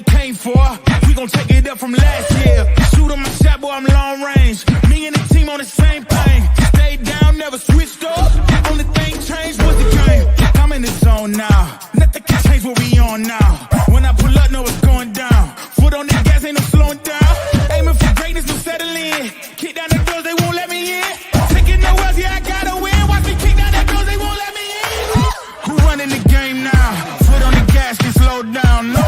came for. We gon' take it up from last year. Shoot on my shot, boy, I'm long range. Me and the team on the same thing. Stayed down, never switched up. Only thing changed was the game. I'm in the zone now. Nothing can change what we on now. When I pull up, know it's going down. Foot on the gas, ain't no slowing down. Aiming for greatness, no settling. Kick down the doors, they won't let me in. Taking no else, yeah, I gotta win. Watch me kick down the doors, they won't let me in. Who running the game now? Foot on the gas, can slow down. No,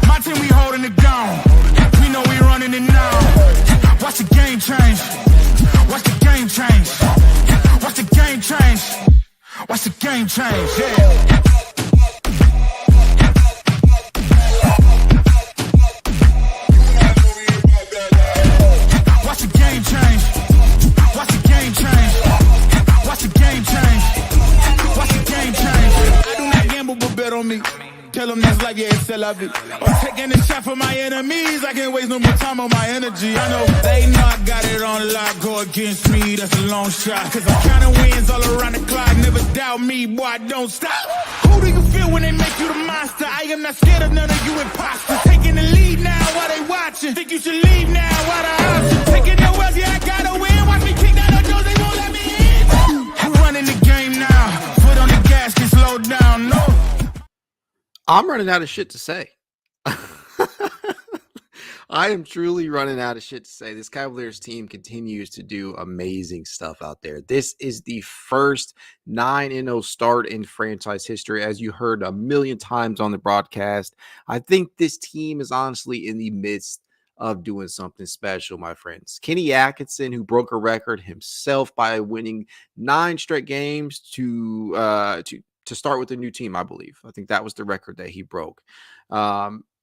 my team, we holding it down. We know we running it now. Watch the game change. Watch the game change. Watch the game change. Watch the game change, yeah. Watch the game change. Watch the game change. Watch the game change. Watch the game change. I do not gamble, but bet on me. Tell them that's like, yeah, it's la vie. I'm taking a shot for my enemies. I can't waste no more time on my energy. I know they know I got it on lock. Go against me, that's a long shot. Cause I'm counting wins all around the clock. Never doubt me, boy, I don't stop. Who do you feel when they make you the monster? I am not scared of none of you imposters. Taking the lead now while they watching. Think you should leave now while the option. Taking no else, yeah, I gotta win. Watch me kick down the doors, they won't let me in. I'm running the game now. Foot on the gas, can slow down, no. I'm running out of shit to say. I am truly running out of shit to say. This Cavaliers team continues to do amazing stuff out there. This is the first 9-0 start in franchise history, as you heard a million times on the broadcast. I think this team is honestly in the midst of doing something special, my friends. Kenny Atkinson, who broke a record himself by winning 9 straight games to start with a new team, I believe. I think that was the record that he broke.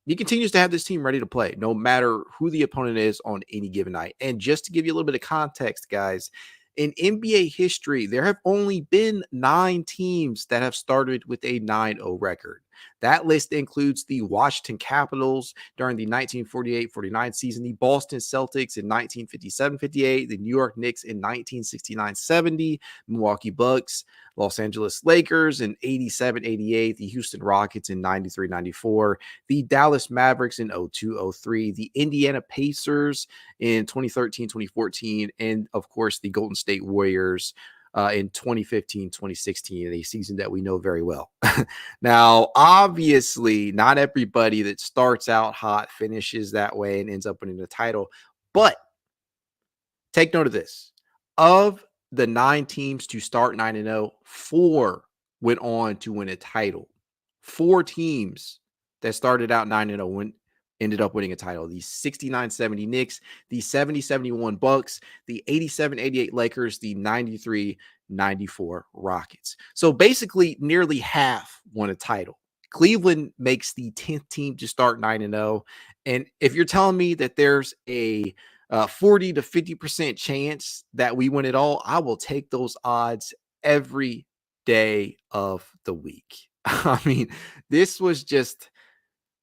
He continues to have this team ready to play, no matter who the opponent is on any given night. And just to give you a little bit of context, guys, in NBA history, there have only been 9 teams that have started with a 9-0 record. That list includes the Washington Capitals during the 1948-49 season, the Boston Celtics in 1957-58, the New York Knicks in 1969-70, Milwaukee Bucks, Los Angeles Lakers in 87-88, the Houston Rockets in 93-94, the Dallas Mavericks in 02-03, the Indiana Pacers in 2013-2014, and of course the Golden State Warriors in 2015-2016, a season that we know very well. Now, obviously, not everybody that starts out hot finishes that way and ends up winning the title, but take note of this. Of the 9 teams to start 9-0, 4 went on to win a title. 4 teams that started out 9-0 ended up winning a title. The 69-70 Knicks, the 70-71 Bucks, the 87-88 Lakers, the 93-94 Rockets. So basically, nearly half won a title. Cleveland makes the 10th team to start 9-0. And if you're telling me that there's a 40 to 50% chance that we win it all, I will take those odds every day of the week. I mean, this was just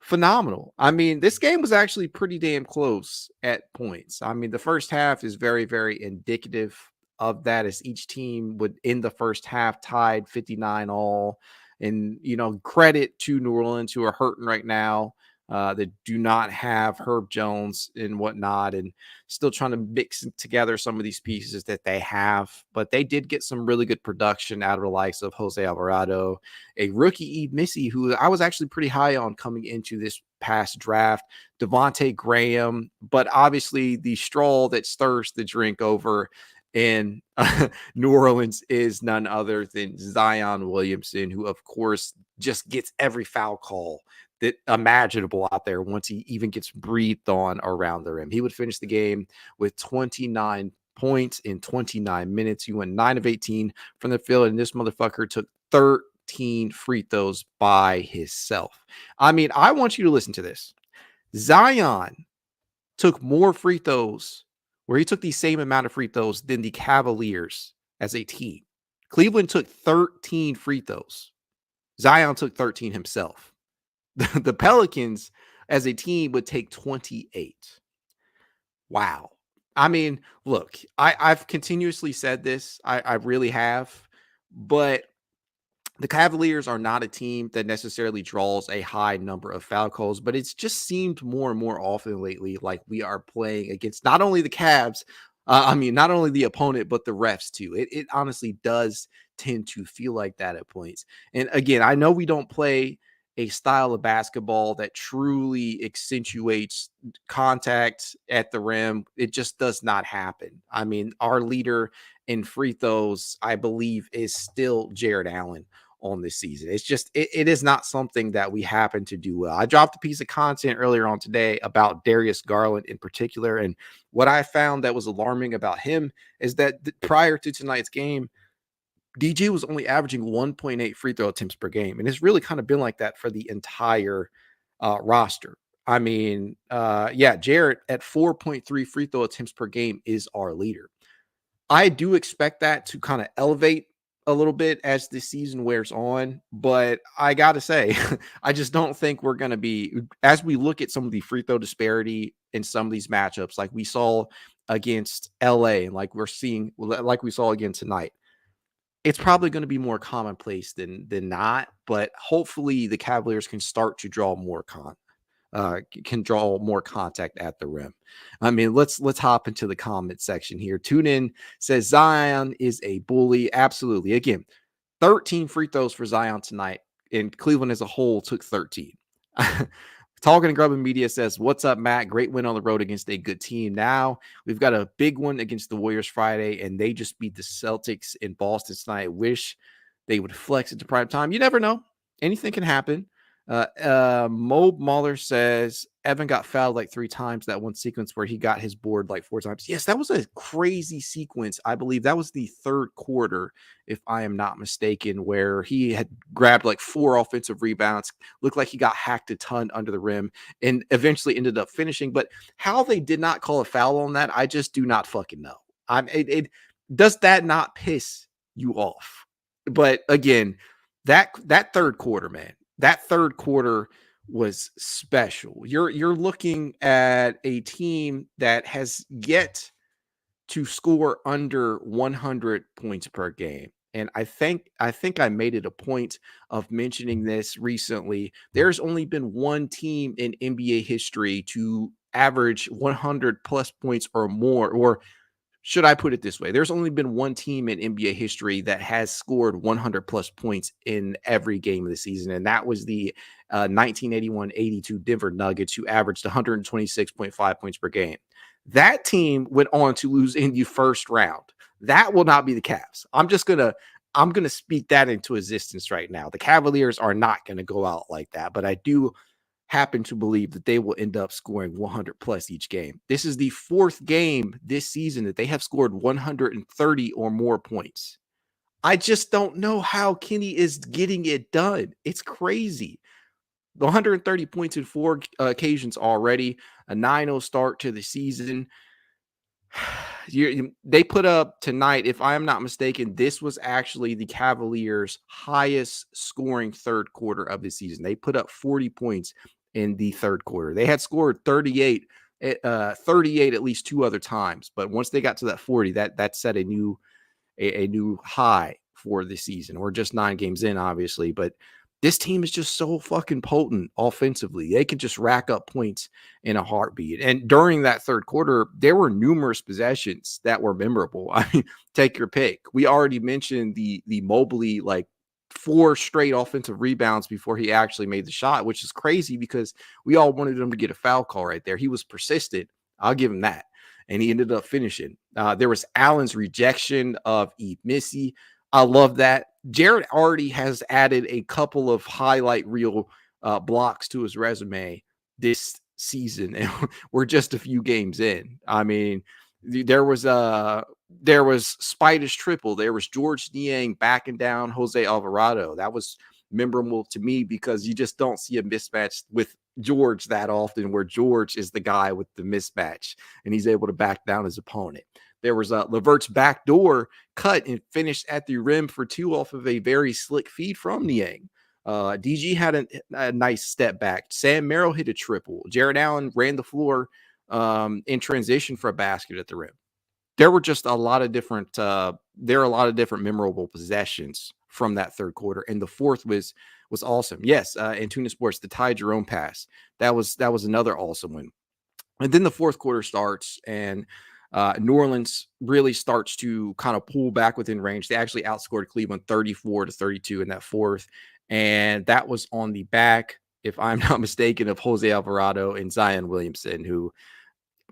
phenomenal. I mean, this game was actually pretty damn close at points. I mean, the first half is very, very indicative of that, as each team would end the first half tied 59 all. And, you know, credit to New Orleans, who are hurting right now, that do not have Herb Jones and whatnot, and still trying to mix together some of these pieces that they have. But they did get some really good production out of the likes of Jose Alvarado, a rookie Eve Missy, who I was actually pretty high on coming into this past draft, Devontae Graham, but obviously the straw that stirs the drink over in New Orleans is none other than Zion Williamson, who of course just gets every foul call that imaginable out there once he even gets breathed on around the rim. He would finish the game with 29 points in 29 minutes. He went 9 of 18 from the field, and this motherfucker took 13 free throws by himself. I mean, I want you to listen to this. Zion took more free throws, where he took the same amount of free throws, than the Cavaliers as a team. Cleveland took 13 free throws. Zion took 13 himself. The Pelicans as a team would take 28. Wow. I mean, look, I've continuously said this. I really have. But the Cavaliers are not a team that necessarily draws a high number of foul calls, but it's just seemed more and more often lately like we are playing against not only the Cavs, not only the opponent, but the refs too. It honestly does tend to feel like that at points. And again, I know we don't play a style of basketball that truly accentuates contact at the rim. It just does not happen. I mean, our leader in free throws, I believe, is still Jarrett Allen on this season. It's just it is not something that we happen to do well. I dropped a piece of content earlier on today about Darius Garland in particular, and what I found that was alarming about him is that prior to tonight's game, DJ was only averaging 1.8 free throw attempts per game, and it's really kind of been like that for the entire roster. I mean, yeah, Jarrett at 4.3 free throw attempts per game is our leader. I do expect that to kind of elevate a little bit as the season wears on, but I got to say, I just don't think we're going to be, as we look at some of the free throw disparity in some of these matchups, like we saw against LA, and like like we saw again tonight. It's probably going to be more commonplace than not, but hopefully the Cavaliers can start to draw more can draw more contact at the rim. I mean, let's hop into the comment section here. Tune in says Zion is a bully. Absolutely. Again, 13 free throws for Zion tonight, and Cleveland as a whole took 13. Talking to Grubbin Media says, "What's up, Matt? Great win on the road against a good team. Now we've got a big one against the Warriors Friday, and they just beat the Celtics in Boston tonight. Wish they would flex into prime time. You never know. Anything can happen." Mob Mahler says Evan got fouled like 3 times that one sequence where he got his board like 4 times. Yes, that was a crazy sequence. I believe that was the third quarter, if I am not mistaken, where he had grabbed like 4 offensive rebounds, looked like he got hacked a ton under the rim, and eventually ended up finishing. But how they did not call a foul on that, I just do not fucking know. Does that not piss you off? But again, that third quarter, man. That third quarter was special. You're looking at a team that has yet to score under 100 points per game. And I think I made it a point of mentioning this recently. There's only been one team in NBA history to average 100 plus points or more, or should I put it this way? There's only been one team in NBA history that has scored 100 plus points in every game of the season, and that was the 1981-82 Denver Nuggets, who averaged 126.5 points per game. That team went on to lose in the first round. That will not be the Cavs. I'm gonna speak that into existence right now. The Cavaliers are not going to go out like that, but I do happen to believe that they will end up scoring 100 plus each game. This is the 4th game this season that they have scored 130 or more points. I just don't know how Kenny is getting it done. It's crazy. 130 points in 4 occasions already, a 9-0 start to the season. They put up tonight, if I'm not mistaken, this was actually the Cavaliers' highest scoring third quarter of the season. They put up 40 points in the third quarter. They had scored 38 at least 2 other times, but once they got to that 40, that set a new high for the season. We're just 9 games in, obviously, but this team is just so fucking potent offensively. They can just rack up points in a heartbeat. And during that third quarter, there were numerous possessions that were memorable. I mean, take your pick. We already mentioned the Mobley, like 4 straight offensive rebounds before he actually made the shot, which is crazy because we all wanted him to get a foul call right there. He was persistent. I'll give him that. And he ended up finishing. There was Allen's rejection of Missy. I love that. Jarrett already has added a couple of highlight reel blocks to his resume this season, and we're just a few games in. I mean, there was Spider's triple. There was George Niang backing down Jose Alvarado. That was memorable to me because you just don't see a mismatch with George that often, where George is the guy with the mismatch and he's able to back down his opponent. There was Levert's backdoor cut and finished at the rim for 2 off of a very slick feed from Niang. DG had a nice step back. Sam Merrill hit a triple. Jarrett Allen ran the floor in transition for a basket at the rim. There were just a lot of different memorable possessions from that third quarter, and the fourth was awesome. Yes, in Tuna Sports, the Ty Jerome pass, that was another awesome one. And then the fourth quarter starts, and New Orleans really starts to kind of pull back within range. They actually outscored Cleveland 34-32 in that fourth, and that was on the back, if I'm not mistaken, of Jose Alvarado and Zion Williamson, who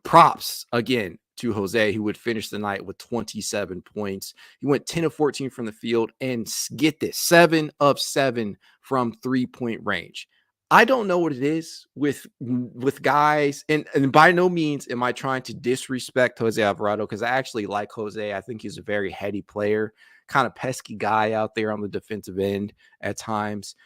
props again to Jose, who would finish the night with 27 points. He went 10 of 14 from the field, and get this, 7 of 7 from 3-point range. I don't know what it is with guys, and by no means am I trying to disrespect Jose Alvarado, because I actually like Jose. I think he's a very heady player, kind of pesky guy out there on the defensive end at times.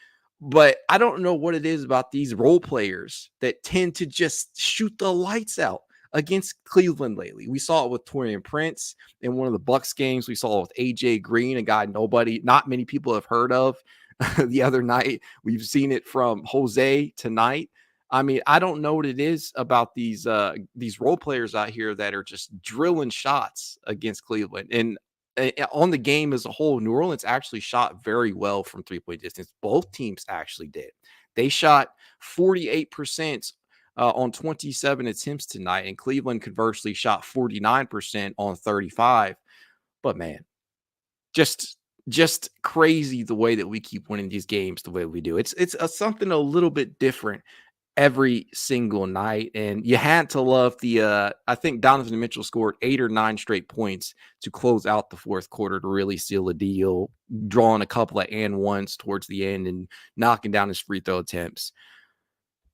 But I don't know what it is about these role players that tend to just shoot the lights out against Cleveland lately. We saw it with Taurean Prince in one of the Bucks games. We saw it with AJ Green, a guy not many people have heard of, the other night. We've seen it from Jose tonight. I mean, I don't know what it is about these role players out here that are just drilling shots against Cleveland. And on the game as a whole, New Orleans actually shot very well from 3-point distance. Both teams actually did. They shot 48% on 27 attempts tonight, and Cleveland conversely shot 49% on 35. But man, just crazy the way that we keep winning these games the way we do. It's something a little bit different every single night, and you had to love the I think Donovan Mitchell scored 8 or 9 straight points to close out the fourth quarter to really seal the deal, drawing a couple of and ones towards the end and knocking down his free throw attempts.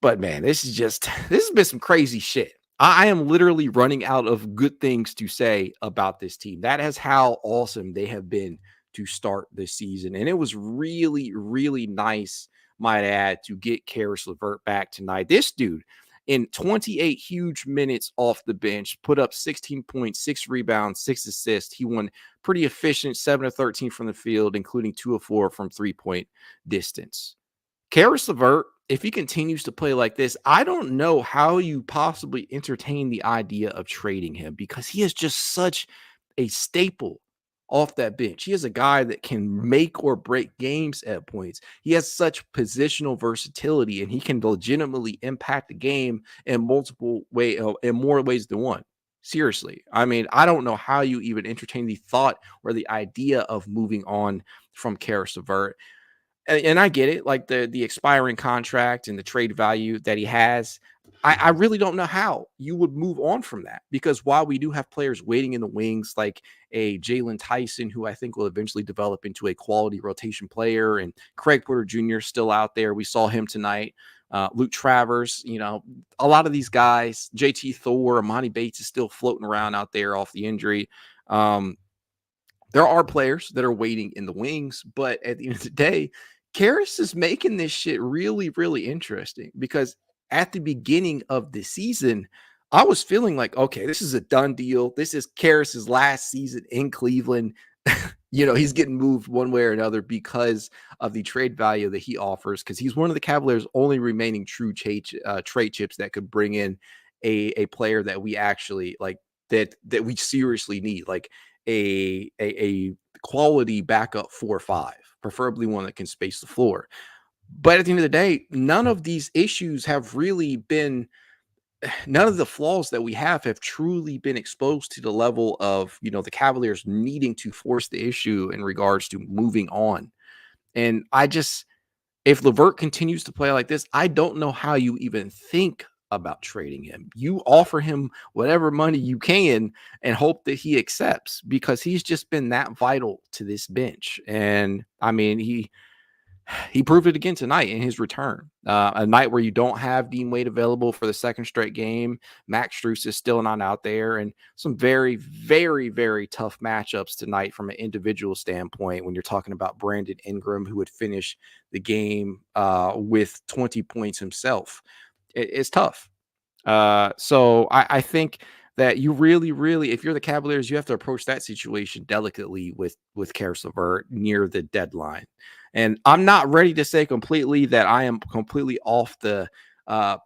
But man, this has been some crazy shit. I am literally running out of good things to say about this team. That is how awesome they have been to start this season. And it was really, really nice, might add, to get Caris LeVert back tonight. This dude, in 28 huge minutes off the bench, put up 16 points, 6 rebounds, 6 assists. He won pretty efficient, 7 of 13 from the field, including 2 of 4 from 3-point distance. Caris LeVert, if he continues to play like this, I don't know how you possibly entertain the idea of trading him, because he is just such a staple off that bench. He is a guy that can make or break games at points. He has such positional versatility, and he can legitimately impact the game in multiple ways, in more ways than one. Seriously. I mean, I don't know how you even entertain the thought or the idea of moving on from Caris LeVert. And I get it, like the expiring contract and the trade value that he has. I really don't know how you would move on from that, because while we do have players waiting in the wings, like a Jalen Tyson, who I think will eventually develop into a quality rotation player, and Craig Porter Jr. still out there. We saw him tonight. Luke Travers, a lot of these guys, JT Thor, Emoni Bates is still floating around out there off the injury. There are players that are waiting in the wings, but at the end of the day, Caris is making this shit really, really interesting, because at the beginning of the season, I was feeling like, okay, this is a done deal. This is Caris's last season in Cleveland. He's getting moved one way or another because of the trade value that he offers, because he's one of the Cavaliers' only remaining true trade chips that could bring in a player that we actually like, that we seriously need, like a quality backup 4-5, preferably one that can space the floor. But at the end of the day, none of these issues have really been, none of the flaws that we have truly been exposed to the level of, the Cavaliers needing to force the issue in regards to moving on. And if LeVert continues to play like this, I don't know how you even think about trading him. You offer him whatever money you can and hope that he accepts, because he's just been that vital to this bench. And I mean, he proved it again tonight in his return. A night where you don't have Dean Wade available for the second straight game. Max Strus is still not out there, and some very, very, very tough matchups tonight from an individual standpoint when you're talking about Brandon Ingram, who would finish the game with 20 points himself. It's tough. So I think that you really, really, if you're the Cavaliers, you have to approach that situation delicately with Caris LeVert near the deadline. And I'm not ready to say completely that I am completely off the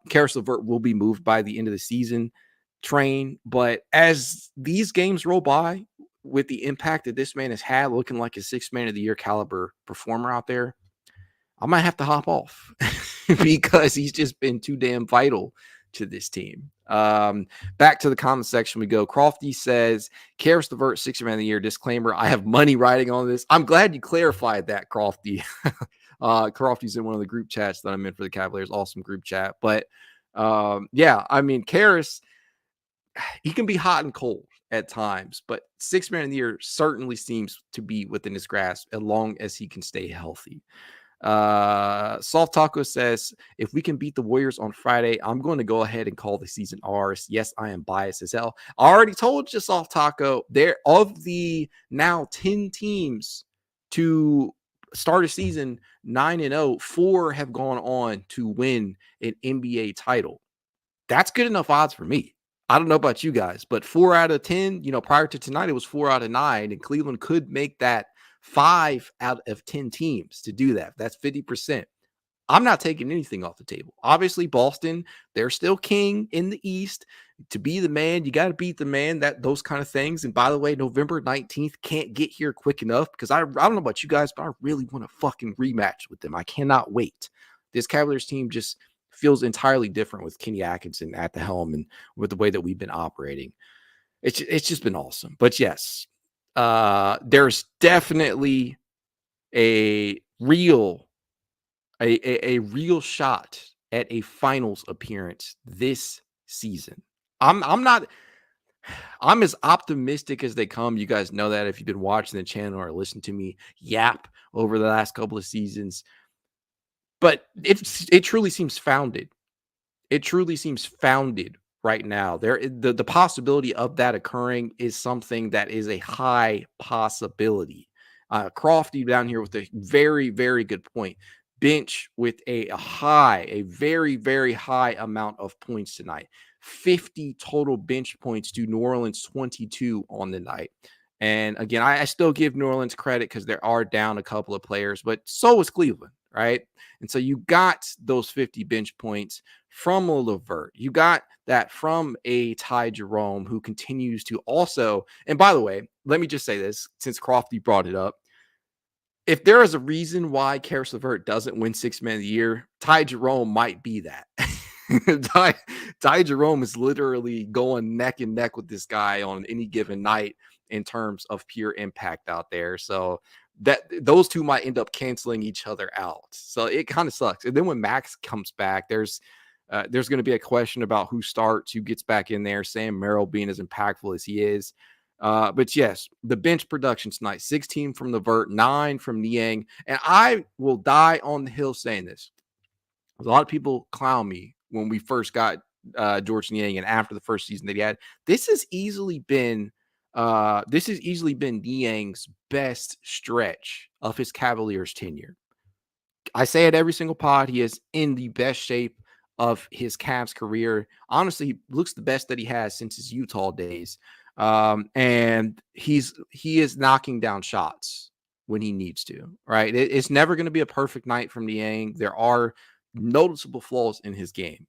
Caris LeVert will be moved by the end of the season train. But as these games roll by, with the impact that this man has had, looking like a 6th man of the year caliber performer out there, I might have to hop off because he's just been too damn vital to this team. Back to the comment section we go. Crofty says, Karis LeVert, 6th man of the year. Disclaimer, I have money riding on this. I'm glad you clarified that, Crofty. Crofty's in one of the group chats that I'm in for the Cavaliers. Awesome group chat. But yeah, I mean, Karis, he can be hot and cold at times, but 6th man of the year certainly seems to be within his grasp as long as he can stay healthy. Soft Taco says, if we can beat the Warriors on Friday, I'm going to go ahead and call the season ours. Yes, I am biased as hell. I already told you, Soft Taco, there of the now 10 teams to start a season 9-0, 4 have gone on to win an NBA title. That's good enough odds for me. I don't know about you guys, but 4 out of 10, prior to tonight, it was 4 out of 9, and Cleveland could make that 5 out of 10 teams to do that. That's 50%. I'm not taking anything off the table. Obviously, Boston, they're still king in the East. To be the man, you got to beat the man, those kind of things. And by the way, November 19th can't get here quick enough because I don't know about you guys, but I really want to fucking rematch with them. I cannot wait. This Cavaliers team just feels entirely different with Kenny Atkinson at the helm and with the way that we've been operating. It's just been awesome. But yes, there's definitely a real shot at a finals appearance this season. I'm as optimistic as they come. You guys know that if you've been watching the channel or listened to me yap over the last couple of seasons. But it truly seems founded. It truly seems founded right now. The possibility of that occurring is something that is a high possibility. Crofty down here with a very, very good point. Bench with a very, very high amount of points tonight. 50 total bench points to New Orleans 22 on the night. And again, I still give New Orleans credit because they are down a couple of players, but so is Cleveland, right? And so you got those 50 bench points from a Levert. You got that from a Ty Jerome, who continues to also, and by the way, let me just say this, since Crofty brought it up. If there is a reason why Karis LeVert doesn't win 6th man of the year, Ty Jerome might be that. Ty Jerome is literally going neck and neck with this guy on any given night in terms of pure impact out there. So that those two might end up canceling each other out. So it kind of sucks. And then when Max comes back, there's going to be a question about who starts, who gets back in there. Sam Merrill being as impactful as he is. But yes, the bench production tonight, 16 from Levert, 9 from Niang. And I will die on the hill saying this. A lot of people clown me when we first got George Niang and after the first season that he had. This has easily been Niang's best stretch of his Cavaliers tenure. I say it every single pod. He is in the best shape of his Cavs career. Honestly, looks the best that he has since his Utah days. And he is knocking down shots when he needs to, right? It's never going to be a perfect night from Niang. There are noticeable flaws in his game.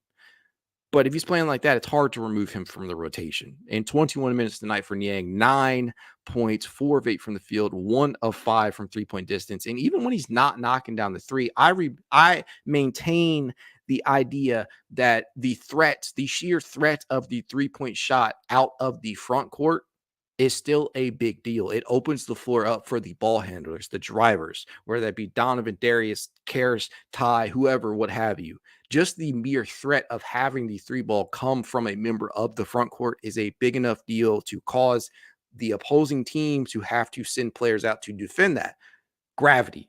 But if he's playing like that, it's hard to remove him from the rotation. In 21 minutes tonight for Niang, 9 points, 4 of 8 from the field, 1 of 5 from three-point distance. And even when he's not knocking down the three, I maintain the idea that the sheer threat of the three-point shot out of the front court is still a big deal. It opens the floor up for the ball handlers, the drivers, whether that be Donovan, Darius, Karis, Ty, whoever, what have you. Just the mere threat of having the three ball come from a member of the front court is a big enough deal to cause the opposing team to have to send players out to defend that. Gravity,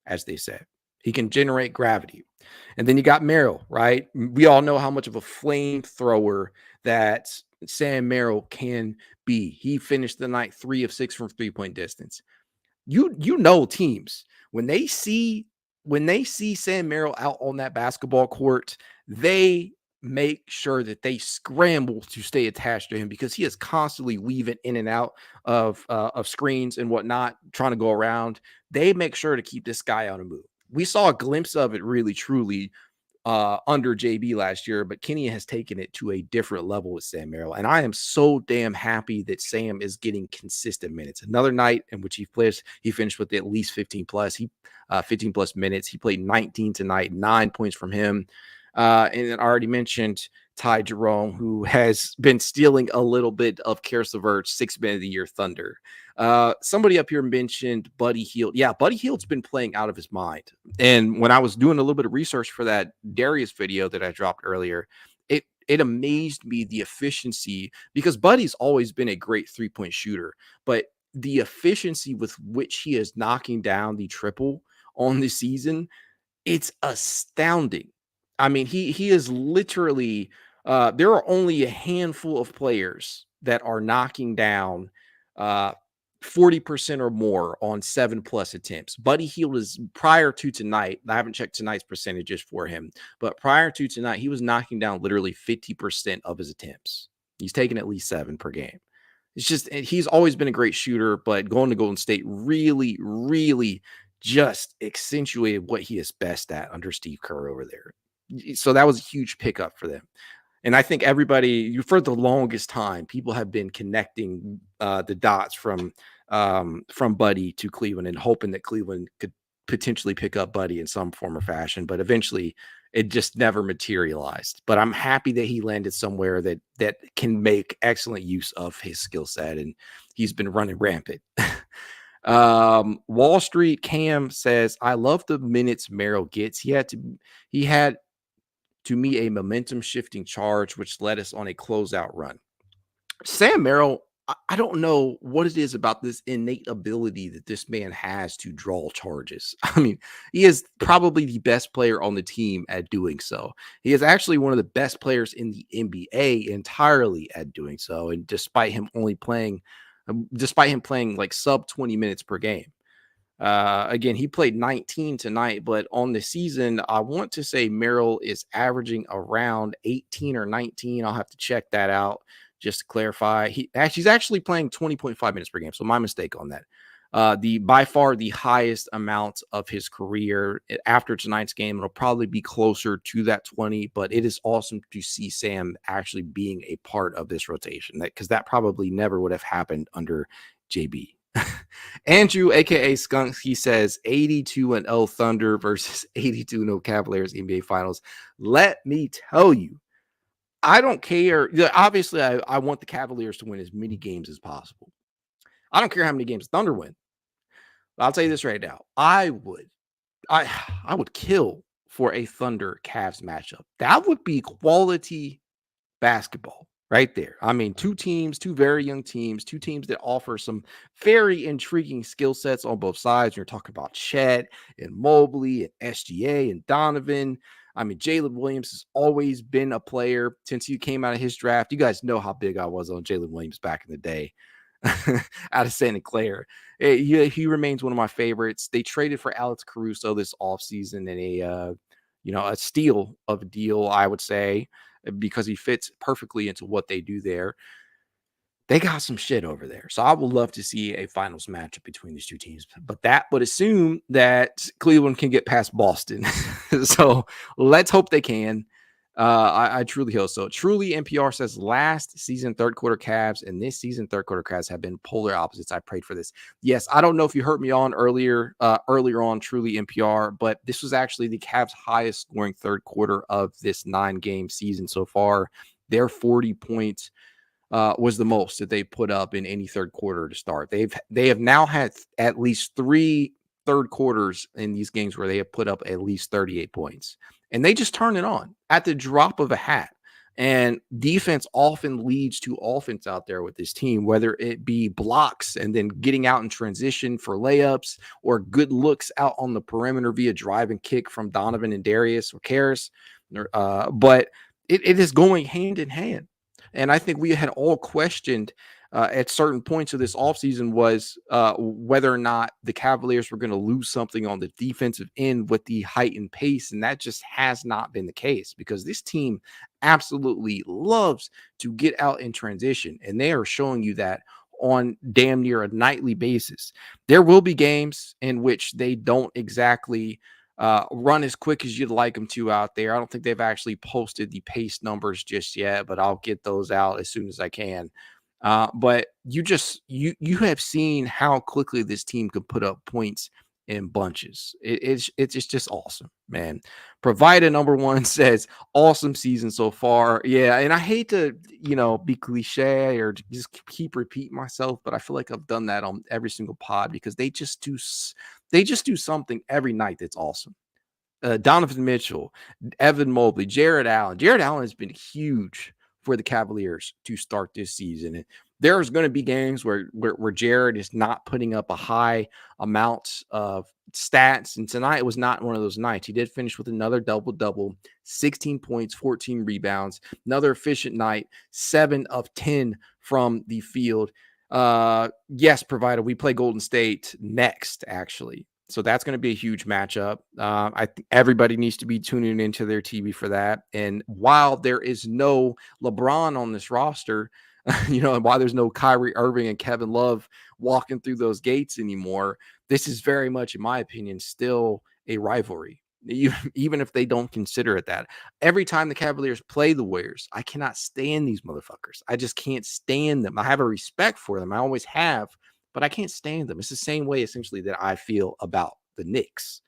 as they say. He can generate gravity. And then you got Merrill, right? We all know how much of a flamethrower that Sam Merrill can be. He finished the night 3 of 6 from three-point distance. You know teams, when they see Sam Merrill out on that basketball court, they make sure that they scramble to stay attached to him because he is constantly weaving in and out of screens and whatnot, trying to go around. They make sure to keep this guy on the move. We saw a glimpse of it really, truly under JB last year, but Kenny has taken it to a different level with Sam Merrill. And I am so damn happy that Sam is getting consistent minutes. Another night in which he finished with at least 15 plus. 15 plus minutes. He played 19 tonight, 9 points from him. And then I already mentioned Ty Jerome, who has been stealing a little bit of Karis Levert's 6 Man of the Year thunder. Somebody up here mentioned Buddy Hield. Yeah, Buddy Hield's been playing out of his mind. And when I was doing a little bit of research for that Darius video that I dropped earlier, it amazed me the efficiency, because Buddy's always been a great 3-point shooter, but the efficiency with which he is knocking down the triple on the season, it's astounding. I mean, he is literally there are only a handful of players that are knocking down 40% or more on 7+ attempts. Buddy Hield is, prior to tonight, I haven't checked tonight's percentages for him, but prior to tonight, he was knocking down literally 50% of his attempts. He's taking at least 7 per game. It's just, he's always been a great shooter, but going to Golden State really, really just accentuated what he is best at under Steve Kerr over there. So that was a huge pickup for them. And I think everybody, for the longest time, people have been connecting the dots from Buddy to Cleveland and hoping that Cleveland could potentially pick up Buddy in some form or fashion. But eventually, it just never materialized. But I'm happy that he landed somewhere that can make excellent use of his skill set, and he's been running rampant. Wall Street Cam says, "I love the minutes Merrill gets. He had to me a momentum shifting charge, which led us on a closeout run." Sam Merrill, I don't know what it is about this innate ability that this man has to draw charges. I mean, he is probably the best player on the team at doing so. He is actually one of the best players in the NBA entirely at doing so. And despite him playing like sub 20 minutes per game. Again, he played 19 tonight, but on the season, I want to say Merrill is averaging around 18 or 19. I'll have to check that out just to clarify. He's actually playing 20.5 minutes per game, so my mistake on that. By far the highest amount of his career. After tonight's game, it'll probably be closer to that 20, but it is awesome to see Sam actually being a part of this rotation, because that probably never would have happened under JB. Andrew, aka Skunks, he says 82-0 Thunder versus 82-0 Cavaliers NBA Finals. Let me tell you, I don't care. Obviously, I want the Cavaliers to win as many games as possible. I don't care how many games Thunder win. I'll tell you this right now. I would kill for a Thunder Cavs matchup. That would be quality basketball right there. I mean, two very young teams, two teams that offer some very intriguing skill sets on both sides. You're talking about Chet and Mobley and SGA and Donovan. I mean, Jalen Williams has always been a player since he came out of his draft. You guys know how big I was on Jalen Williams back in the day out of Santa Clara. He remains one of my favorites. They traded for Alex Caruso this offseason in a steal of a deal, I would say, because he fits perfectly into what they do there. They got some shit over there. So I would love to see a finals matchup between these two teams. But that would assume that Cleveland can get past Boston. So let's hope they can. I truly hope so. Truly, NPR says last season third quarter Cavs and this season third quarter Cavs have been polar opposites. I prayed for this. Yes, I don't know if you heard me on earlier on Truly NPR, but this was actually the Cavs' highest scoring third quarter of this 9-game season so far. Their 40 points was the most that they put up in any third quarter to start. They have now had at least 3 third quarters in these games where they have put up at least 38 points. And they just turn it on at the drop of a hat. And defense often leads to offense out there with this team, whether it be blocks and then getting out in transition for layups, or good looks out on the perimeter via drive and kick from Donovan and Darius or Karis. But it is going hand in hand. And I think we had all questioned at certain points of this offseason was whether or not the Cavaliers were going to lose something on the defensive end with the heightened pace. And that just has not been the case, because this team absolutely loves to get out in transition. And they are showing you that on damn near a nightly basis. There will be games in which they don't exactly run as quick as you'd like them to out there. I don't think they've actually posted the pace numbers just yet, but I'll get those out as soon as I can. But you have seen how quickly this team could put up points in bunches. It's just awesome, man. Provider number one says awesome season so far. Yeah, and I hate to be cliche or just keep repeating myself, but I feel like I've done that on every single pod because they just do something every night that's awesome. Donovan Mitchell, Evan Mobley, Jarrett Allen. Jarrett Allen has been huge for the Cavaliers to start this season. And there's going to be games where Jarrett is not putting up a high amount of stats. And tonight was not one of those nights. He did finish with another double-double, 16 points, 14 rebounds, another efficient night, 7 of 10 from the field. Yes, provided we play Golden State next, actually. So that's going to be a huge matchup. I think everybody needs to be tuning into their TV for that. And while there is no LeBron on this roster, and while there's no Kyrie Irving and Kevin Love walking through those gates anymore, this is very much, in my opinion, still a rivalry. Even if they don't consider it that. Every time the Cavaliers play the Warriors, I cannot stand these motherfuckers. I just can't stand them. I have a respect for them. I always have. But I can't stand them. It's the same way, essentially, that I feel about the Knicks.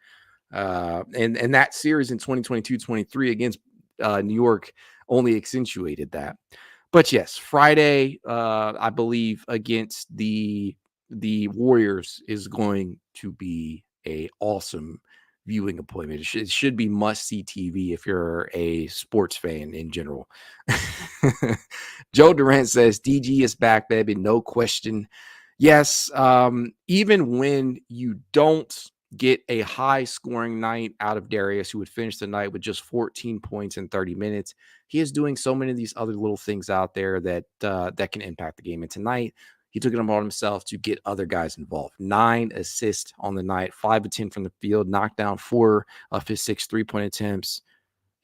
And that series in 2022-23 against New York only accentuated that. But yes, Friday, I believe, against the Warriors is going to be a awesome viewing appointment. It should be must-see TV if you're a sports fan in general. Joe Durant says, DG is back, baby, no question. Yes, even when you don't get a high-scoring night out of Darius, who would finish the night with just 14 points in 30 minutes, he is doing so many of these other little things out there that can impact the game. And tonight, he took it upon himself to get other guys involved. 9 assists on the night, 5 of 10 from the field, knocked down 4 of his 6 3-point attempts.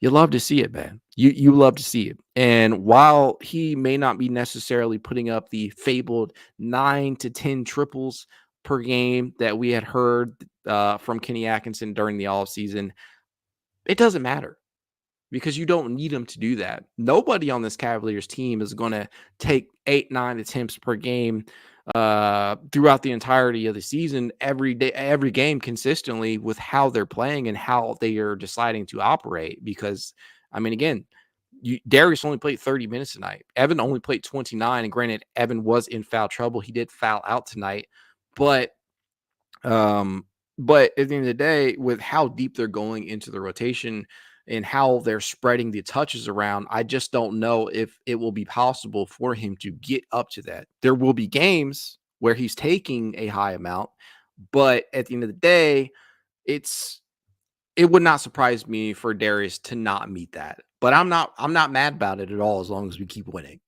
You love to see it, man. You love to see it. And while he may not be necessarily putting up the fabled 9 to 10 triples per game that we had heard from Kenny Atkinson during the offseason, it doesn't matter because you don't need him to do that. Nobody on this Cavaliers team is going to take 8-9 attempts per game throughout the entirety of the season, every day, every game consistently with how they're playing and how they are deciding to operate. Because, I mean, again, Darius only played 30 minutes tonight. Evan only played 29. And granted, Evan was in foul trouble. He did foul out tonight. But at the end of the day, with how deep they're going into the rotation and how they're spreading the touches around, I just don't know if it will be possible for him to get up to that. There will be games where he's taking a high amount, but at the end of the day, it would not surprise me for Darius to not meet that. But I'm not mad about it at all as long as we keep winning.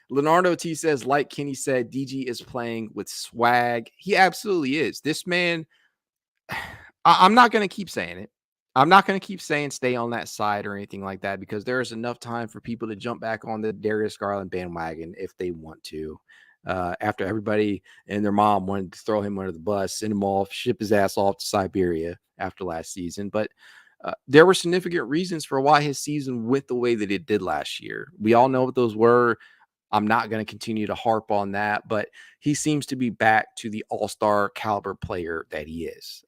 Leonardo T says, like Kenny said, DG is playing with swag. He absolutely is. This man, I'm not going to keep saying it. I'm not going to keep saying stay on that side or anything like that because there is enough time for people to jump back on the Darius Garland bandwagon if they want to. After everybody and their mom wanted to throw him under the bus, send him off, ship his ass off to Siberia after last season. But there were significant reasons for why his season went the way that it did last year. We all know what those were. I'm not going to continue to harp on that, but he seems to be back to the all-star caliber player that he is.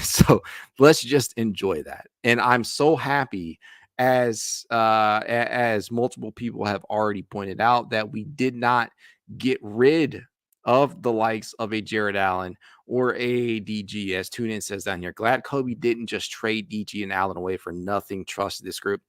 So let's just enjoy that. And I'm so happy, as multiple people have already pointed out, that we did not get rid of the likes of a Jarrett Allen or a DG, as TuneIn says down here. Glad Kobe didn't just trade DG and Allen away for nothing. Trust this group.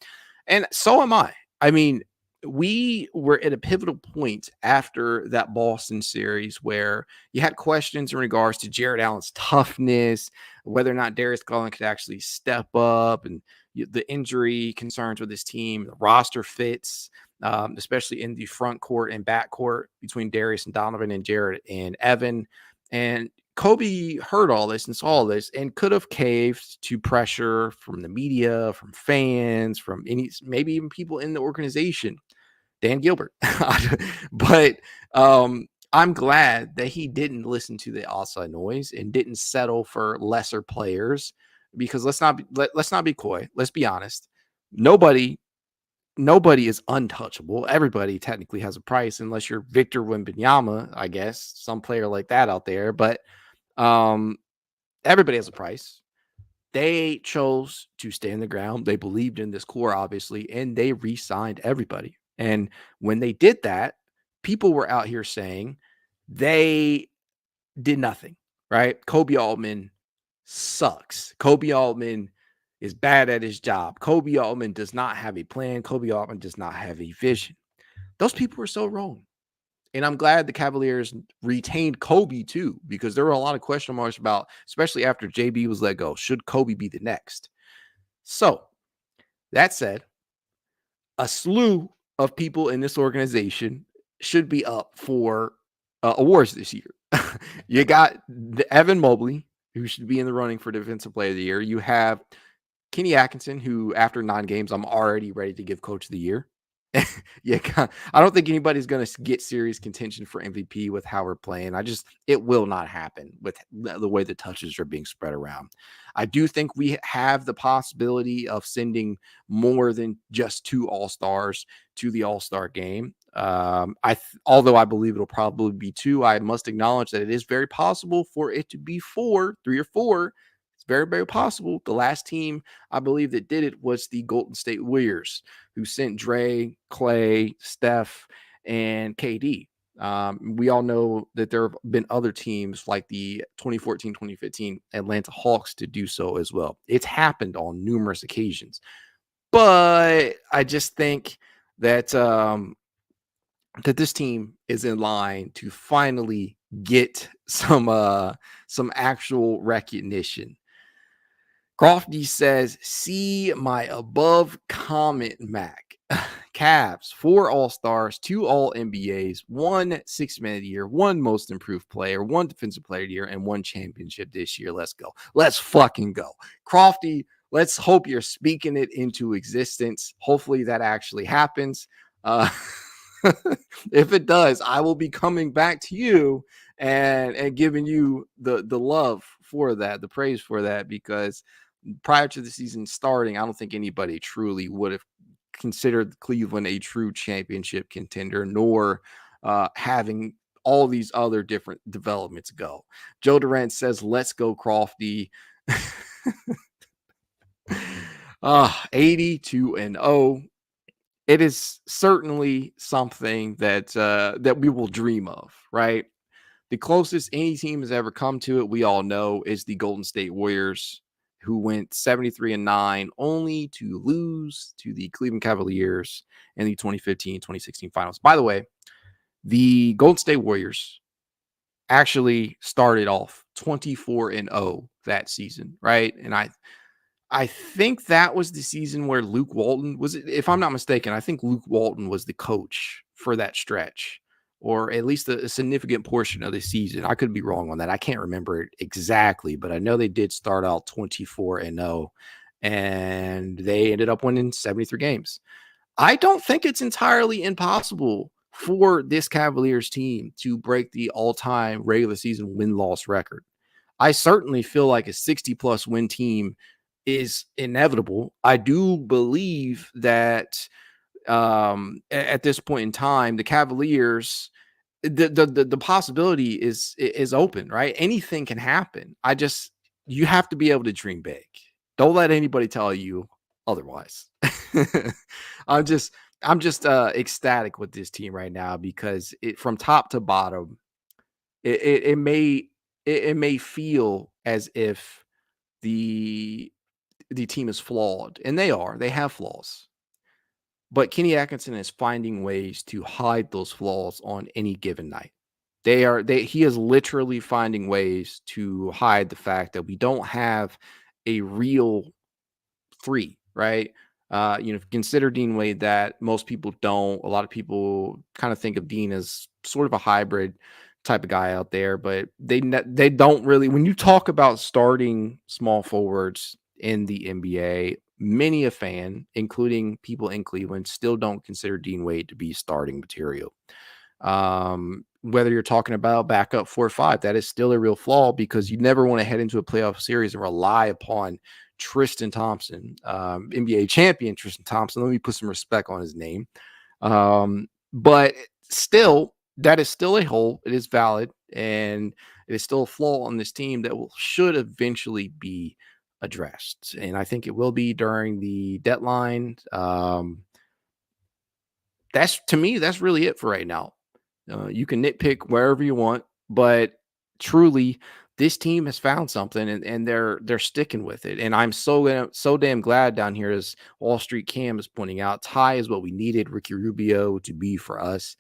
And so am I. I mean, we were at a pivotal point after that Boston series where you had questions in regards to Jarrett Allen's toughness, whether or not Darius Garland could actually step up, and the injury concerns with his team, the roster fits, especially in the front court and back court between Darius and Donovan and Jarrett and Evan. And Kobe heard all this and saw all this and could have caved to pressure from the media, from fans, from maybe even people in the organization, Dan Gilbert. But I'm glad that he didn't listen to the outside noise and didn't settle for lesser players, because let's not be coy. Let's be honest. Nobody is untouchable. Everybody technically has a price, unless you're Victor Wembanyama, I guess, some player like that out there. But everybody has a price. They chose to stand the ground. They believed in this core, obviously, and they re-signed everybody. And when they did that, people were out here saying they did nothing, right? Kobe Altman sucks. Kobe Altman is bad at his job. Kobe Altman does not have a plan. Kobe Altman does not have a vision. Those people were so wrong. And I'm glad the Cavaliers retained Kobe too, because there were a lot of question marks about, especially after JB was let go, should Kobe be the next? So that said, a slew of people in this organization should be up for awards this year. You got Evan Mobley, who should be in the running for Defensive Player of the Year. You have Kenny Atkinson, who after 9 games, I'm already ready to give Coach of the Year. Yeah, I don't think anybody's going to get serious contention for MVP with how we're playing. It will not happen with the way the touches are being spread around. I do think we have the possibility of sending more than just 2 All-Stars to the All-Star game. Although I believe it'll probably be 2, I must acknowledge that it is very possible for it to be 4, 3 or 4. It's very, very possible. The last team I believe that did it was the Golden State Warriors, who sent Dre, Clay, Steph, and KD. We all know that there have been other teams like the 2014-2015 Atlanta Hawks to do so as well. It's happened on numerous occasions. But I just think that that this team is in line to finally get some actual recognition. Crofty says, see my above comment, Mac. Cavs, 4 All-Stars, 2 All-NBAs, 1 Sixth Man of the Year, 1 Most Improved Player, 1 Defensive Player of the Year, and 1 championship this year. Let's go. Let's fucking go. Crofty, let's hope you're speaking it into existence. Hopefully that actually happens. If it does, I will be coming back to you and giving you the love for that, the praise for that, because prior to the season starting, I don't think anybody truly would have considered Cleveland a true championship contender, nor having all these other different developments go. Joe Durant says, let's go, Crofty. 82-0. It is certainly something that we will dream of, right? The closest any team has ever come to it, we all know, is the Golden State Warriors, who went 73-9, only to lose to the Cleveland Cavaliers in the 2015-2016 finals. By the way, the Golden State Warriors actually started off 24-0 that season, right? And I think that was the season where Luke Walton was, if I'm not mistaken, I think Luke Walton was the coach for that stretch, or at least a significant portion of the season. I could be wrong on that. I can't remember it exactly, but I know they did start out 24-0, and they ended up winning 73 games. I don't think it's entirely impossible for this Cavaliers team to break the all-time regular season win-loss record. I certainly feel like a 60-plus win team is inevitable. I do believe that at this point in time, the Cavaliers, the possibility is open, right? Anything can happen. You have to be able to dream big. Don't let anybody tell you otherwise. I'm just ecstatic with this team right now, because from top to bottom, it may feel as if the team is flawed, and they have flaws, but Kenny Atkinson is finding ways to hide those flaws on any given night. He is literally finding ways to hide the fact that we don't have a real 3, right? Consider Dean Wade that. Most people don't. A lot of people kind of think of Dean as sort of a hybrid type of guy out there, but they don't really. When you talk about starting small forwards in the NBA, many a fan, including people in Cleveland, still don't consider Dean Wade to be starting material. Whether you're talking about backup 4 or 5, that is still a real flaw because you never want to head into a playoff series and rely upon Tristan Thompson, NBA champion Tristan Thompson. Let me put some respect on his name. But still, that is still a hole. It is valid, and it is still a flaw on this team that should eventually be addressed. And I think it will be during the deadline. That's to me, that's really it for right now. You can nitpick wherever you want, but truly, this team has found something and they're sticking with it. And I'm so damn glad down here, as Wall Street Cam is pointing out, Ty is what we needed Ricky Rubio to be for us.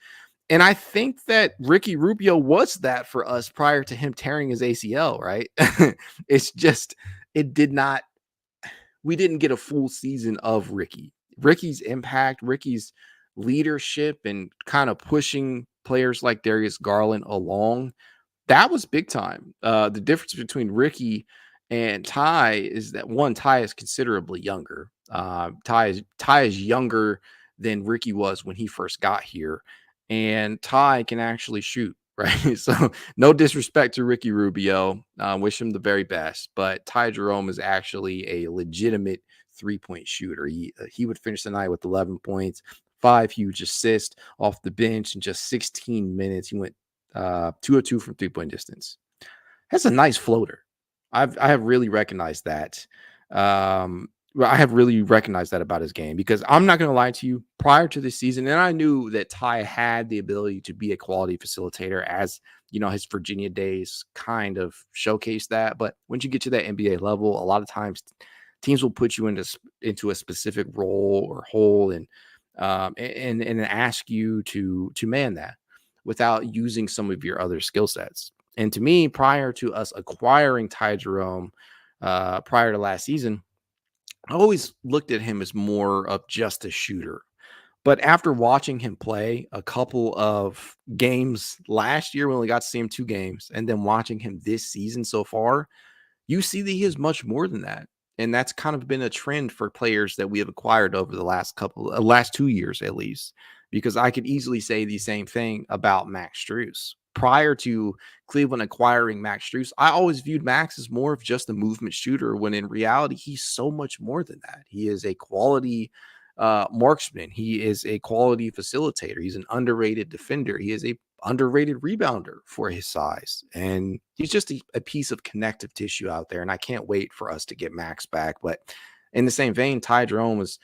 And I think that Ricky Rubio was that for us prior to him tearing his ACL, right? It's just, it did not, we didn't get a full season of Ricky. Ricky's impact, Ricky's leadership, and kind of pushing players like Darius Garland along, that was big time. The difference between Ricky and Ty is that one, Ty is considerably younger. Ty is younger than Ricky was when he first got here, and Ty can actually shoot. Right. So no disrespect to Ricky Rubio. Wish him the very best. But Ty Jerome is actually a legitimate 3-point shooter. He would finish the night with 11 points, 5 huge assists off the bench in just 16 minutes. He went 2 of 2 from 3-point distance. That's a nice floater. I have really recognized that. I have really recognized that about his game, because I'm not going to lie to you, prior to this season, and I knew that Ty had the ability to be a quality facilitator, as his Virginia days kind of showcased that. But once you get to that NBA level, a lot of times teams will put you into a specific role or hole and ask you to man that without using some of your other skill sets. And to me, prior to us acquiring Ty Jerome, prior to last season, I always looked at him as more of just a shooter. But after watching him play a couple of games last year, we only got to see him 2 games, and then watching him this season so far, you see that he is much more than that. And that's kind of been a trend for players that we have acquired over the last 2 years, at least, because I could easily say the same thing about Max Strus. Prior to Cleveland acquiring Max Strus, I always viewed Max as more of just a movement shooter, when in reality, he's so much more than that. He is a quality marksman. He is a quality facilitator. He's an underrated defender. He is a underrated rebounder for his size. And he's just a piece of connective tissue out there. And I can't wait for us to get Max back. But in the same vein, Ty Jerome was,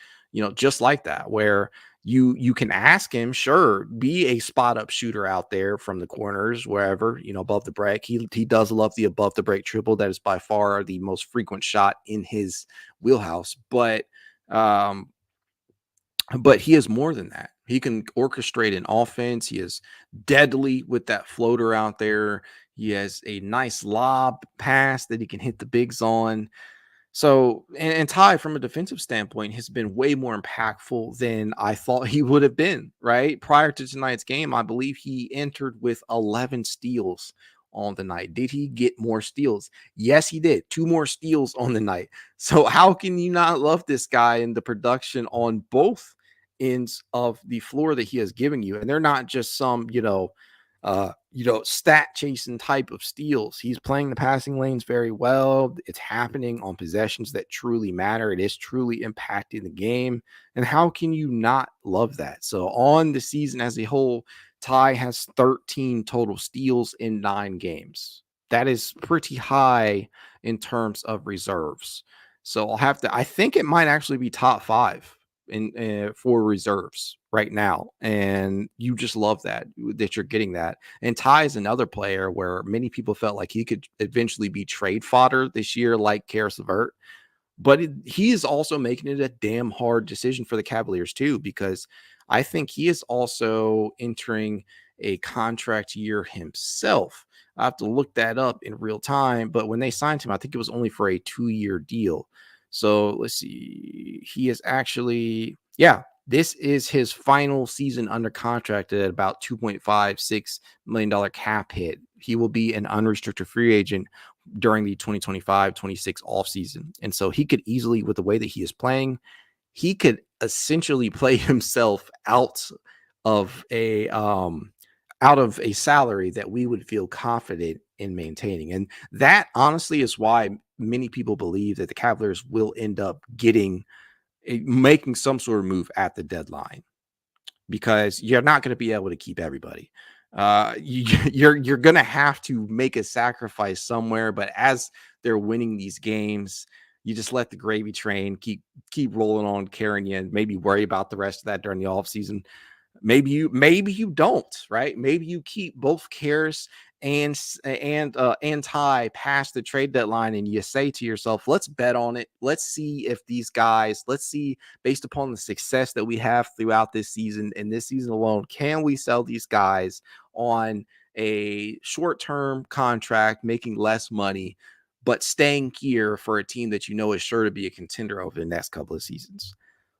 just like that, where you can ask him, sure, be a spot up shooter out there from the corners, wherever, above the break. He does love the above the break triple. That is by far the most frequent shot in his wheelhouse. But he is more than that. He can orchestrate an offense. He is deadly with that floater out there. He has a nice lob pass that he can hit the bigs on. So, and Ty, from a defensive standpoint, has been way more impactful than I thought he would have been, right? Prior to tonight's game, I believe he entered with 11 steals on the night. Did he get more steals? Yes, he did. 2 more steals on the night. So how can you not love this guy and the production on both ends of the floor that he has given you? And they're not just some, stat chasing type of steals. He's playing the passing lanes very well. It's happening on possessions that truly matter. It is truly impacting the game. And how can you not love that? So on the season as a whole, Ty has 13 total steals in 9 games. That is pretty high in terms of reserves. So I think it might actually be top 5 for reserves right now. And you just love that you're getting that. And Ty is another player where many people felt like he could eventually be trade fodder this year, like Levert. But he is also making it a damn hard decision for the Cavaliers too, because I think he is also entering a contract year himself. I have to look that up in real time, but when they signed him, I think it was only for a 2-year deal. So let's see. He is actually, this is his final season under contract at about $2.56 million cap hit. He will be an unrestricted free agent during the 2025-26 offseason. And so he could easily, with the way that he is playing, he could essentially play himself out of out of a salary that we would feel confident in maintaining. And that honestly is why many people believe that the Cavaliers will end up making some sort of move at the deadline, because you're not going to be able to keep everybody. You're going to have to make a sacrifice somewhere, but as they're winning these games, you just let the gravy train keep rolling on, carrying you, and maybe worry about the rest of that during the offseason. Maybe you don't, right? Maybe you keep both Karis and Ty past the trade deadline, and you say to yourself, let's bet on it. Let's see if these guys, based upon the success that we have throughout this season and this season alone, can we sell these guys on a short-term contract, making less money, but staying here for a team that is sure to be a contender over the next couple of seasons?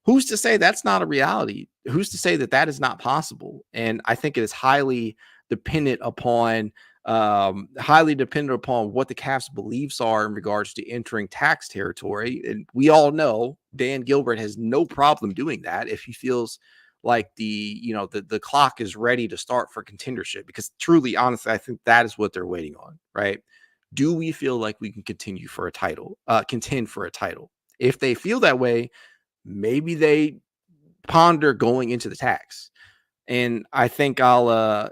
Who's to say that's not a reality? Who's to say that that is not possible? And I think it is highly dependent upon what the Cavs' beliefs are in regards to entering tax territory. And we all know Dan Gilbert has no problem doing that if he feels like the clock is ready to start for contendership, because truly, honestly, I think that is what they're waiting on, right? Do we feel like we can contend for a title? If they feel that way, maybe they ponder going into the tax. And I think I'll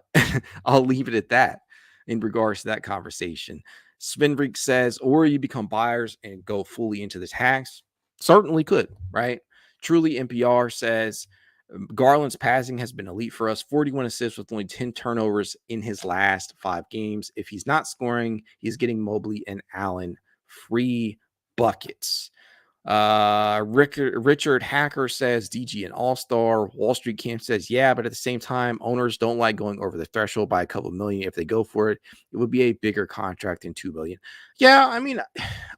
leave it at that in regards to that conversation. Svenvik says, or you become buyers and go fully into the tax. Certainly could, right? Truly NPR says, Garland's passing has been elite for us. 41 assists with only 10 turnovers in his last 5 games. If he's not scoring, he's getting Mobley and Allen free buckets. Richard Hacker says DG an all-star. Wall Street Camp says, yeah, but at the same time, owners don't like going over the threshold by a couple million. If they go for it, it would be a bigger contract than $2 billion. Yeah, I mean,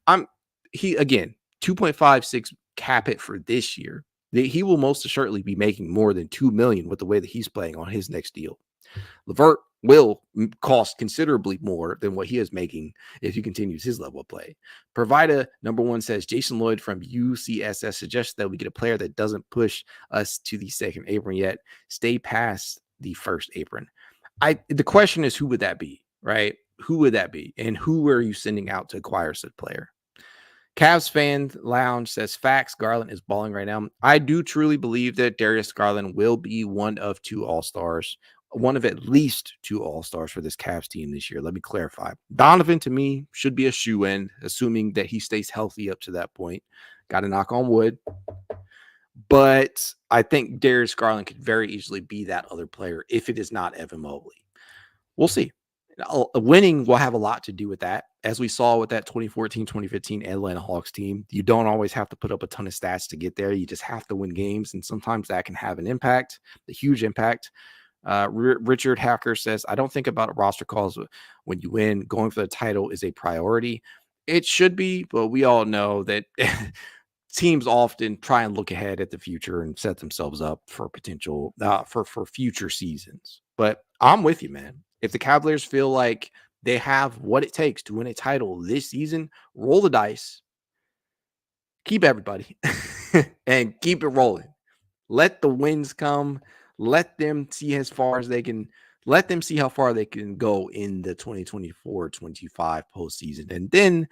again, 2.56 cap it for this year. He will most assuredly be making more than $2 million with the way that he's playing on his next deal. Levert will cost considerably more than what he is making if he continues his level of play. Provider number 1 says, Jason Lloyd from UCSS suggests that we get a player that doesn't push us to the second apron yet, stay past the first apron. The question is, who would that be, right? Who would that be? And who are you sending out to acquire said player? Cavs Fan Lounge says, facts, Garland is balling right now. I do truly believe that Darius Garland will be one of 2 all-stars, one of at least 2 all-stars for this Cavs team this year. Let me clarify. Donovan, to me, should be a shoe-in, assuming that he stays healthy up to that point. Got to knock on wood. But I think Darius Garland could very easily be that other player if it is not Evan Mobley. We'll see. Winning will have a lot to do with that. As we saw with that 2014-2015 Atlanta Hawks team, you don't always have to put up a ton of stats to get there. You just have to win games, and sometimes that can have an impact, a huge impact. Richard Hacker says, I don't think about roster calls when you win. Going for the title is a priority. It should be, but we all know that teams often try and look ahead at the future and set themselves up for potential for future seasons. But I'm with you, man. If the Cavaliers feel like they have what it takes to win a title this season, roll the dice, keep everybody, and keep it rolling. Let the wins come. Let them see as far as they can. Let them see how far they can go in the 2024-25 postseason. And then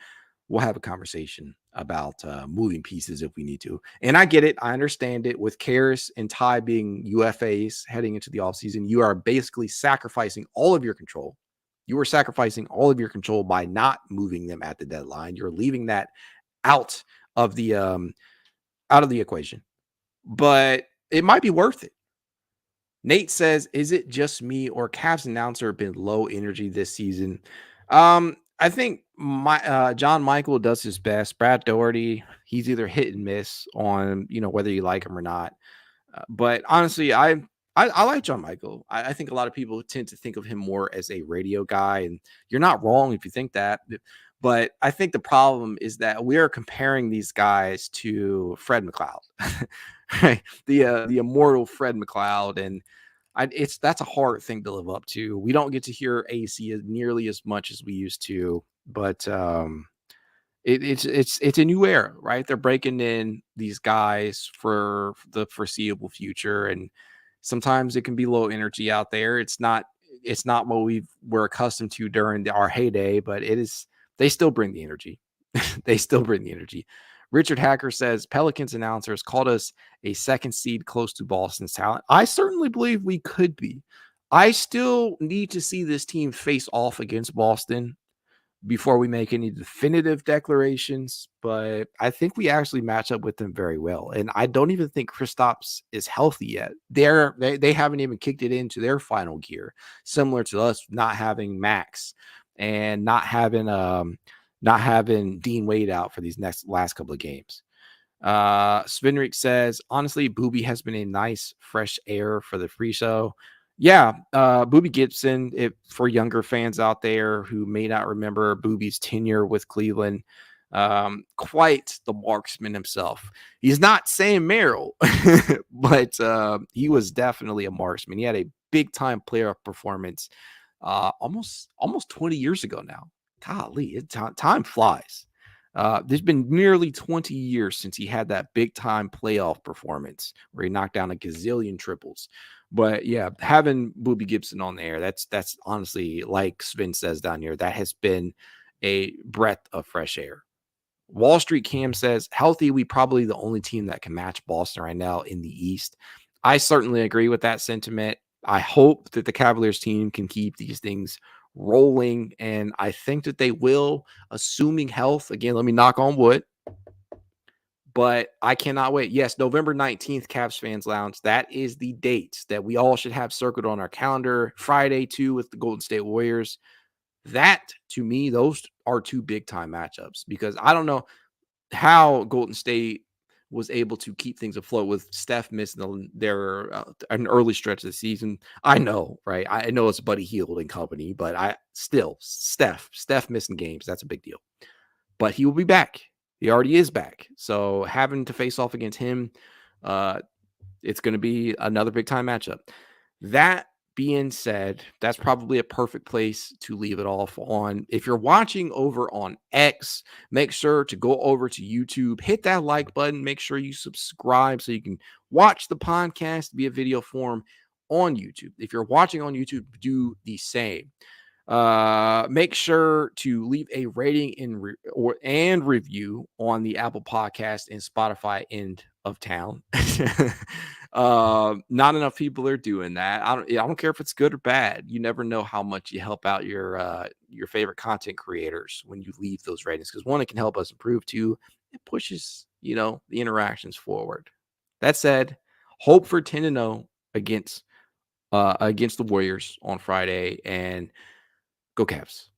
we'll have a conversation about moving pieces if we need to. And I get it. I understand it. With Karis and Ty being UFAs heading into the offseason, you are basically sacrificing all of your control. You are sacrificing all of your control by not moving them at the deadline. You're leaving that out of the equation. But it might be worth it. Nate says, is it just me or Cavs announcer have been low energy this season? I think John Michael does his best. Brad Doherty, he's either hit and miss on, whether you like him or not. But honestly, I like John Michael. I think a lot of people tend to think of him more as a radio guy, and you're not wrong if you think that. But I think the problem is that we are comparing these guys to Fred McLeod, right? The immortal Fred McLeod, and that's a hard thing to live up to. We don't get to hear AC nearly as much as we used to, but it's a new era, right? They're breaking in these guys for the foreseeable future, and sometimes it can be low energy out there. It's not it's not what we're accustomed to during our heyday, but they still bring the energy. They still bring the energy. Richard Hacker says Pelicans announcers called us a second seed close to Boston's talent. I certainly believe we could be. I still need to see this team face off against Boston before we make any definitive declarations, but I think we actually match up with them very well. And I don't even think Kristaps is healthy yet. They haven't even kicked it into their final gear, similar to us not having Max and not having Dean Wade out for these last couple of games. Svenrik says, honestly, Booby has been a nice fresh air for the free show. Yeah, Booby Gibson, for younger fans out there who may not remember Booby's tenure with Cleveland, quite the marksman himself. He's not Sam Merrill, but he was definitely a marksman. He had a big-time playoff performance almost 20 years ago now. Golly, time flies. There's been nearly 20 years since he had that big-time playoff performance where he knocked down a gazillion triples. But yeah, having Booby Gibson on the air, that's honestly, like Sven says down here, that has been a breath of fresh air. Wall Street Cam says, healthy, we probably the only team that can match Boston right now in the East. I certainly agree with that sentiment. I hope that the Cavaliers team can keep these things rolling, and I think that they will, assuming health. Again, let me knock on wood. But I cannot wait. Yes, November 19th, Cavs Fans Lounge. That is the date that we all should have circled on our calendar. Friday, too, with the Golden State Warriors. That, to me, those are two big-time matchups because I don't know how Golden State was able to keep things afloat with Steph missing an early stretch of the season. I know, right? I know it's Buddy Hield and company, but Steph missing games, that's a big deal. But he will be back. He already is back. So having to face off against him, it's going to be another big time matchup. That being said, that's probably a perfect place to leave it off on. If you're watching over on X, make sure to go over to YouTube, hit that like button, make sure you subscribe so you can watch the podcast via video form on YouTube. If you're watching on YouTube, do the same. Make sure to leave a rating and review on the Apple Podcast and Spotify end of town. Not enough people are doing that. I don't care if it's good or bad. You never know how much you help out your favorite content creators when you leave those ratings, because one, it can help us improve. Two, it pushes the interactions forward. That said, hope for 10-0 against the Warriors on Friday, and go Cavs.